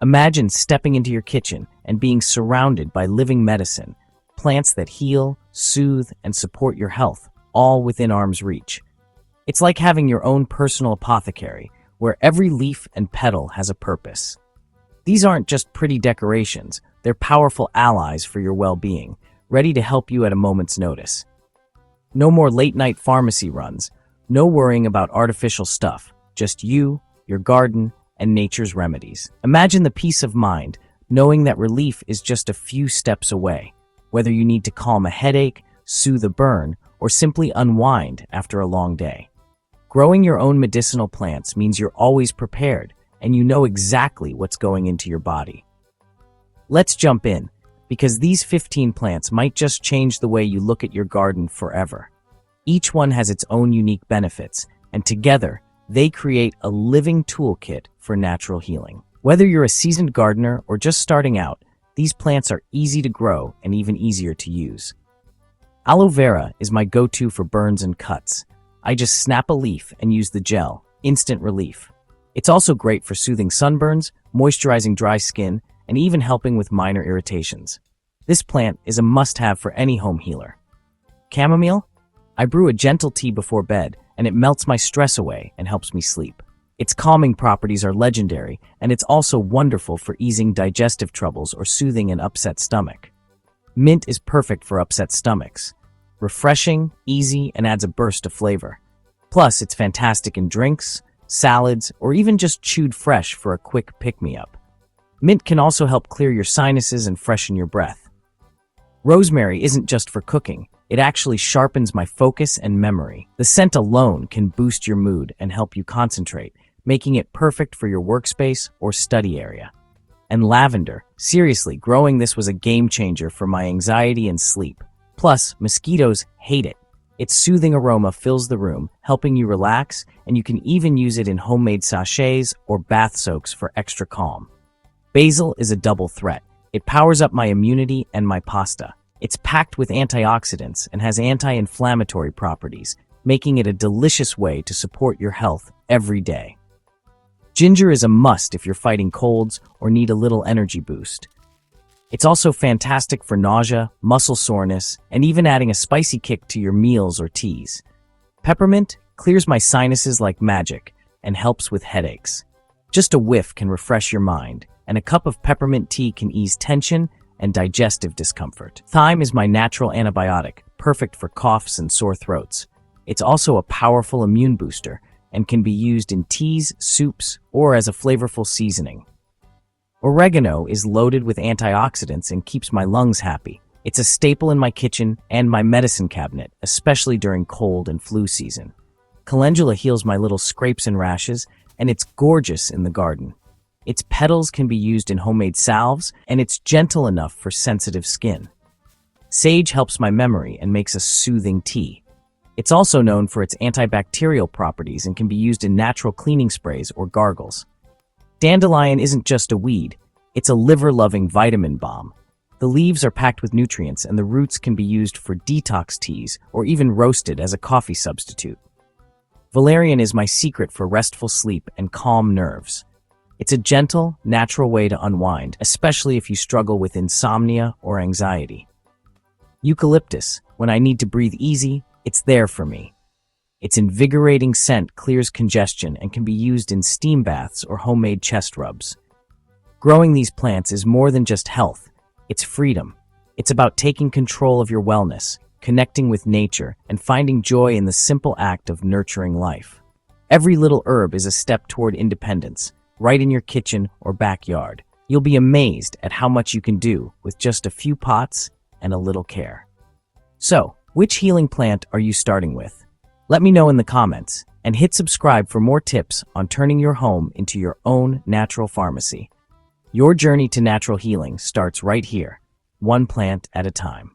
Imagine stepping into your kitchen and being surrounded by living medicine, plants that heal, soothe, and support your health, all within arm's reach. It's like having your own personal apothecary, where every leaf and petal has a purpose. These aren't just pretty decorations, they're powerful allies for your well-being, ready to help you at a moment's notice. No more late-night pharmacy runs, no worrying about artificial stuff, just you, your garden, and nature's remedies. Imagine the peace of mind, knowing that relief is just a few steps away, whether you need to calm a headache, soothe a burn, or simply unwind after a long day. Growing your own medicinal plants means you're always prepared, and you know exactly what's going into your body. Let's jump in, because these 15 plants might just change the way you look at your garden forever. Each one has its own unique benefits, and together, they create a living toolkit for natural healing. Whether you're a seasoned gardener or just starting out, these plants are easy to grow and even easier to use. Aloe Vera is my go-to for burns and cuts. I just snap a leaf and use the gel, instant relief. It's also great for soothing sunburns, moisturizing dry skin, and even helping with minor irritations. This plant is a must-have for any home healer. Chamomile? I brew a gentle tea before bed, and it melts my stress away and helps me sleep. Its calming properties are legendary, and it's also wonderful for easing digestive troubles or soothing an upset stomach. Mint is perfect for upset stomachs. Refreshing, easy, and adds a burst of flavor. Plus, it's fantastic in drinks, salads, or even just chewed fresh for a quick pick-me-up. Mint can also help clear your sinuses and freshen your breath. Rosemary isn't just for cooking. It actually sharpens my focus and memory. The scent alone can boost your mood and help you concentrate, making it perfect for your workspace or study area. And lavender, seriously, growing this was a game changer for my anxiety and sleep. Plus, mosquitoes hate it. Its soothing aroma fills the room, helping you relax, and you can even use it in homemade sachets or bath soaks for extra calm. Basil is a double threat. It powers up my immunity and my pasta. It's packed with antioxidants and has anti-inflammatory properties, making it a delicious way to support your health every day. Ginger is a must if you're fighting colds or need a little energy boost. It's also fantastic for nausea, muscle soreness, and even adding a spicy kick to your meals or teas. Peppermint clears my sinuses like magic and helps with headaches. Just a whiff can refresh your mind, and a cup of peppermint tea can ease tension and digestive discomfort. Thyme is my natural antibiotic, perfect for coughs and sore throats. It's also a powerful immune booster and can be used in teas, soups, or as a flavorful seasoning. Oregano is loaded with antioxidants and keeps my lungs happy. It's a staple in my kitchen and my medicine cabinet, especially during cold and flu season. Calendula heals my little scrapes and rashes, and it's gorgeous in the garden. Its petals can be used in homemade salves, and it's gentle enough for sensitive skin. Sage helps my memory and makes a soothing tea. It's also known for its antibacterial properties and can be used in natural cleaning sprays or gargles. Dandelion isn't just a weed, it's a liver-loving vitamin bomb. The leaves are packed with nutrients, and the roots can be used for detox teas or even roasted as a coffee substitute. Valerian is my secret for restful sleep and calm nerves. It's a gentle, natural way to unwind, especially if you struggle with insomnia or anxiety. Eucalyptus, when I need to breathe easy, it's there for me. Its invigorating scent clears congestion and can be used in steam baths or homemade chest rubs. Growing these plants is more than just health, it's freedom. It's about taking control of your wellness, connecting with nature, and finding joy in the simple act of nurturing life. Every little herb is a step toward independence, right in your kitchen or backyard. You'll be amazed at how much you can do with just a few pots and a little care. So, which healing plant are you starting with? Let me know in the comments, and hit subscribe for more tips on turning your home into your own natural pharmacy. Your journey to natural healing starts right here, one plant at a time.